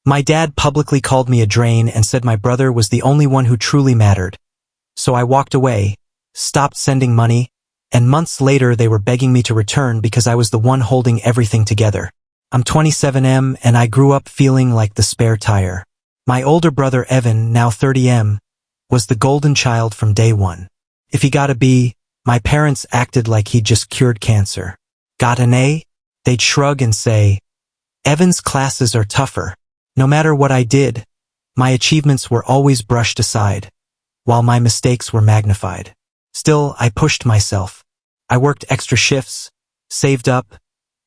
My dad publicly called me a drain and said my brother was the only one who truly mattered. So I walked away, stopped sending money, and months later they were begging me to return because I was the one holding everything together. I'm 27M and I grew up feeling like the spare tire. My older brother Evan, now 30M, was the golden child from day one. If he got a B, my parents acted like he'd just cured cancer. Got an A? They'd shrug and say, "Evan's classes are tougher." No matter what I did, my achievements were always brushed aside, while my mistakes were magnified. Still, I pushed myself. I worked extra shifts, saved up,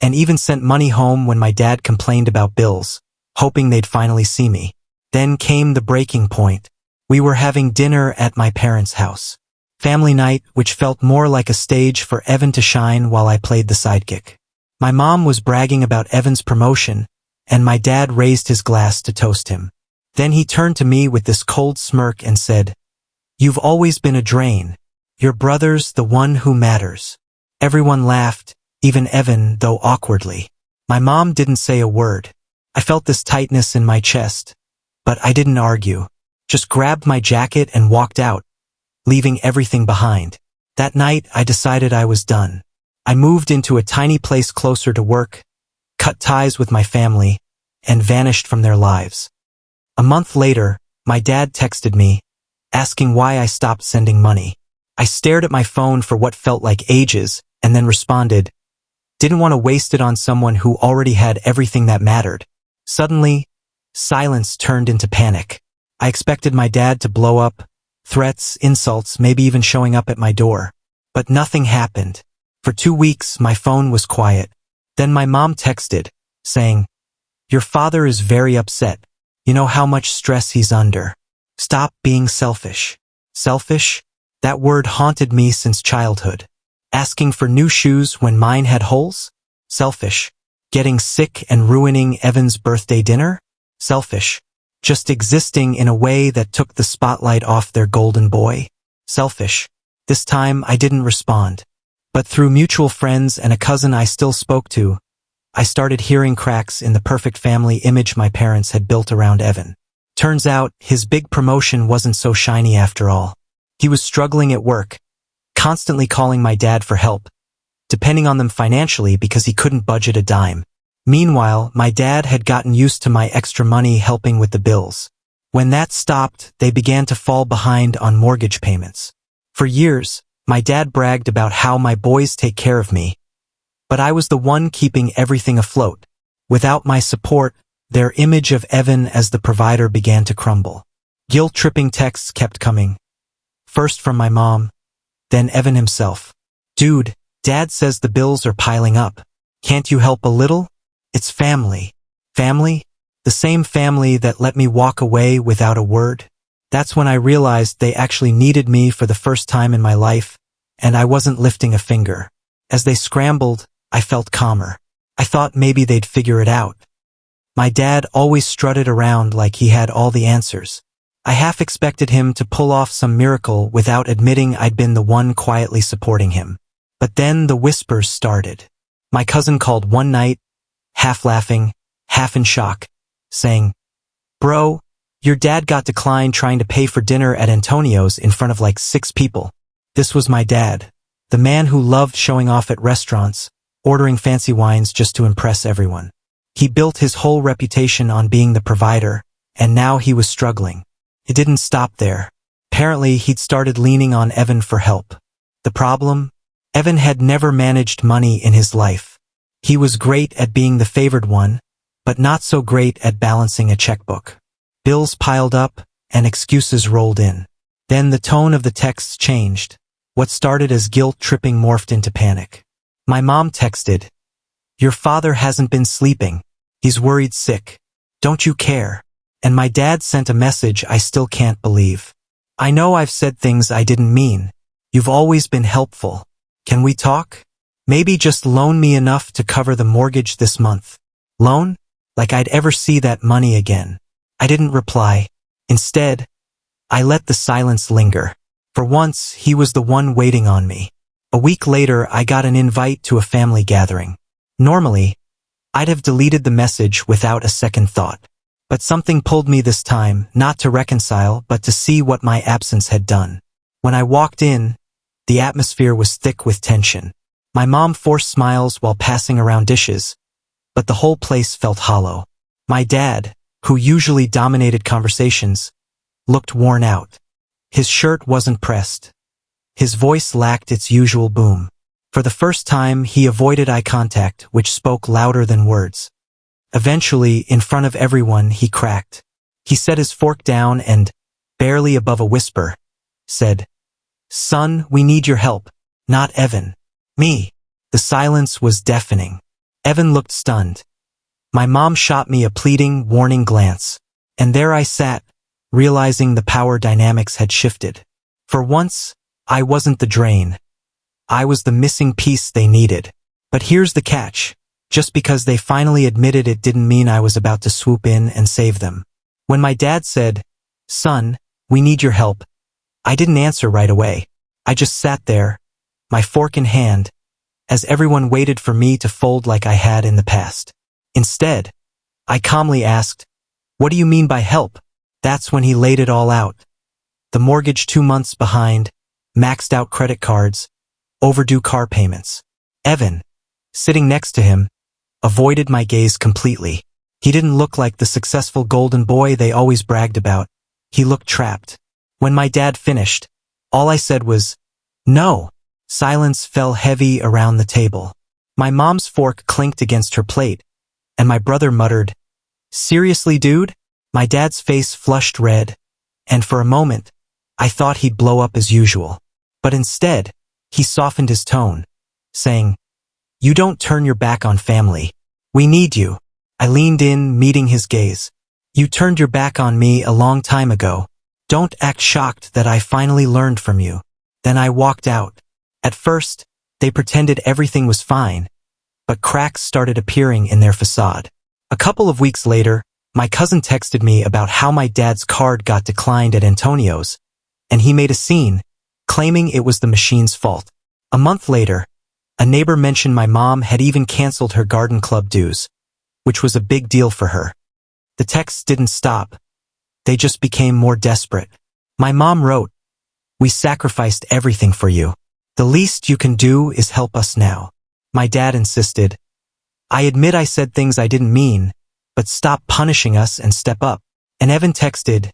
and even sent money home when my dad complained about bills, hoping they'd finally see me. Then came the breaking point. We were having dinner at my parents' house. Family night, which felt more like a stage for Evan to shine while I played the sidekick. My mom was bragging about Evan's promotion, and my dad raised his glass to toast him. Then he turned to me with this cold smirk and said, "You've always been a drain. Your brother's the one who matters." Everyone laughed, even Evan, though awkwardly. My mom didn't say a word. I felt this tightness in my chest, but I didn't argue. Just grabbed my jacket and walked out, leaving everything behind. That night, I decided I was done. I moved into a tiny place closer to work, cut ties with my family, and vanished from their lives. A month later, my dad texted me, asking why I stopped sending money. I stared at my phone for what felt like ages, and then responded, "Didn't want to waste it on someone who already had everything that mattered." Suddenly, silence turned into panic. I expected my dad to blow up, threats, insults, maybe even showing up at my door. But nothing happened. For 2 weeks, my phone was quiet. Then my mom texted, saying, "Your father is very upset. You know how much stress he's under. Stop being selfish." Selfish? That word haunted me since childhood. Asking for new shoes when mine had holes? Selfish. Getting sick and ruining Evan's birthday dinner? Selfish. Just existing in a way that took the spotlight off their golden boy? Selfish. This time I didn't respond. But through mutual friends and a cousin I still spoke to, I started hearing cracks in the perfect family image my parents had built around Evan. Turns out, his big promotion wasn't so shiny after all. He was struggling at work, constantly calling my dad for help, depending on them financially because he couldn't budget a dime. Meanwhile, my dad had gotten used to my extra money helping with the bills. When that stopped, they began to fall behind on mortgage payments. For years, my dad bragged about how my boys take care of me, but I was the one keeping everything afloat. Without my support, their image of Evan as the provider began to crumble. Guilt-tripping texts kept coming. First from my mom, then Evan himself. "Dude, Dad says the bills are piling up. Can't you help a little? It's family." Family? The same family that let me walk away without a word? That's when I realized they actually needed me for the first time in my life, and I wasn't lifting a finger. As they scrambled, I felt calmer. I thought maybe they'd figure it out. My dad always strutted around like he had all the answers. I half expected him to pull off some miracle without admitting I'd been the one quietly supporting him. But then the whispers started. My cousin called one night, half laughing, half in shock, saying, "Bro, your dad got declined trying to pay for dinner at Antonio's in front of like 6 people." This was my dad, the man who loved showing off at restaurants, ordering fancy wines just to impress everyone. He built his whole reputation on being the provider, and now he was struggling. It didn't stop there. Apparently, he'd started leaning on Evan for help. The problem? Evan had never managed money in his life. He was great at being the favored one, but not so great at balancing a checkbook. Bills piled up, and excuses rolled in. Then the tone of the texts changed. What started as guilt-tripping morphed into panic. My mom texted, "Your father hasn't been sleeping. He's worried sick. Don't you care?" And my dad sent a message I still can't believe. "I know I've said things I didn't mean. You've always been helpful. Can we talk? Maybe just loan me enough to cover the mortgage this month." Loan? Like I'd ever see that money again. I didn't reply. Instead, I let the silence linger. For once, he was the one waiting on me. A week later, I got an invite to a family gathering. Normally, I'd have deleted the message without a second thought. But something pulled me this time, not to reconcile, but to see what my absence had done. When I walked in, the atmosphere was thick with tension. My mom forced smiles while passing around dishes, but the whole place felt hollow. My dad, who usually dominated conversations, looked worn out. His shirt wasn't pressed. His voice lacked its usual boom. For the first time, he avoided eye contact, which spoke louder than words. Eventually, in front of everyone, he cracked. He set his fork down and, barely above a whisper, said, "Son, we need your help." Not Evan. Me. The silence was deafening. Evan looked stunned. My mom shot me a pleading, warning glance. And there I sat, realizing the power dynamics had shifted. For once, I wasn't the drain. I was the missing piece they needed. But here's the catch. Just because they finally admitted it didn't mean I was about to swoop in and save them. When my dad said, "Son, we need your help," I didn't answer right away. I just sat there, my fork in hand, as everyone waited for me to fold like I had in the past. Instead, I calmly asked, "What do you mean by help?" That's when he laid it all out. The mortgage 2 months behind, maxed out credit cards, overdue car payments. Evan, sitting next to him, avoided my gaze completely. He didn't look like the successful golden boy they always bragged about. He looked trapped. When my dad finished, all I said was, "No." Silence fell heavy around the table. My mom's fork clinked against her plate, and my brother muttered, "Seriously, dude?" My dad's face flushed red, and for a moment, I thought he'd blow up as usual. But instead, he softened his tone, saying, "You don't turn your back on family. We need you." I leaned in, meeting his gaze. "You turned your back on me a long time ago. Don't act shocked that I finally learned from you." Then I walked out. At first, they pretended everything was fine, but cracks started appearing in their facade. A couple of weeks later, my cousin texted me about how my dad's card got declined at Antonio's, and he made a scene, claiming it was the machine's fault. A month later, a neighbor mentioned my mom had even canceled her garden club dues, which was a big deal for her. The texts didn't stop. They just became more desperate. My mom wrote, "We sacrificed everything for you. The least you can do is help us now." My dad insisted, "I admit I said things I didn't mean, but stop punishing us and step up." And Evan texted,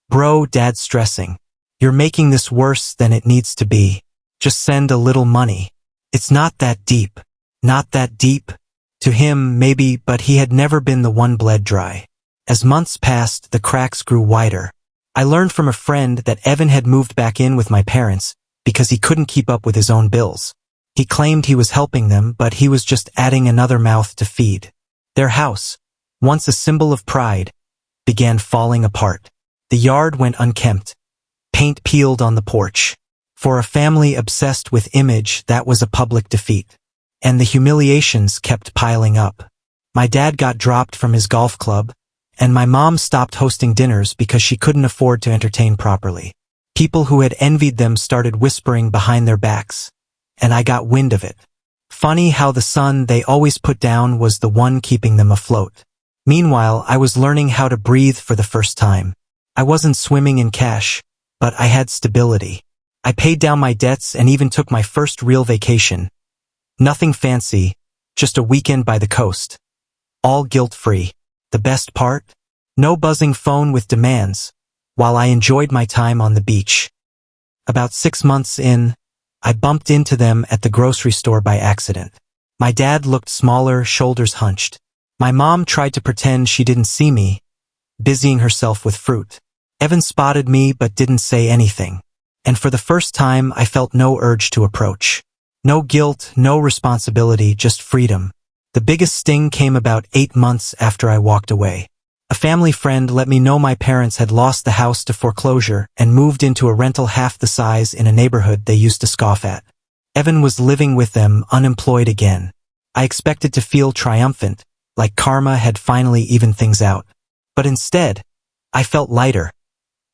"Bro, Dad's stressing. You're making this worse than it needs to be. Just send a little money. It's not that deep." Not that deep? To him, maybe, but he had never been the one bled dry. As months passed, the cracks grew wider. I learned from a friend that Evan had moved back in with my parents because he couldn't keep up with his own bills. He claimed he was helping them, but he was just adding another mouth to feed. Their house, once a symbol of pride, began falling apart. The yard went unkempt. Paint peeled on the porch. For a family obsessed with image, that was a public defeat. And the humiliations kept piling up. My dad got dropped from his golf club, and my mom stopped hosting dinners because she couldn't afford to entertain properly. People who had envied them started whispering behind their backs, and I got wind of it. Funny how the son they always put down was the one keeping them afloat. Meanwhile, I was learning how to breathe for the first time. I wasn't swimming in cash, but I had stability. I paid down my debts and even took my first real vacation. Nothing fancy, just a weekend by the coast. All guilt-free. The best part? No buzzing phone with demands, while I enjoyed my time on the beach. About 6 months in, I bumped into them at the grocery store by accident. My dad looked smaller, shoulders hunched. My mom tried to pretend she didn't see me, busying herself with fruit. Evan spotted me but didn't say anything. And for the first time, I felt no urge to approach. No guilt, no responsibility, just freedom. The biggest sting came about 8 months after I walked away. A family friend let me know my parents had lost the house to foreclosure and moved into a rental half the size in a neighborhood they used to scoff at. Evan was living with them, unemployed again. I expected to feel triumphant, like karma had finally evened things out. But instead, I felt lighter,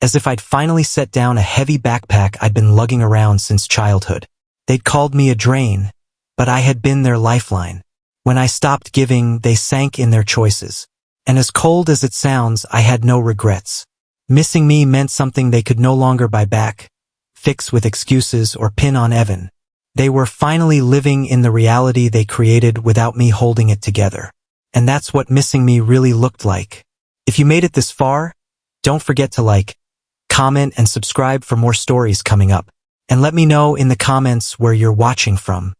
as if I'd finally set down a heavy backpack I'd been lugging around since childhood. They'd called me a drain, but I had been their lifeline. When I stopped giving, they sank in their choices. And as cold as it sounds, I had no regrets. Missing me meant something they could no longer buy back, fix with excuses, or pin on Evan. They were finally living in the reality they created without me holding it together. And that's what missing me really looked like. If you made it this far, don't forget to like, comment, and subscribe for more stories coming up. And let me know in the comments where you're watching from.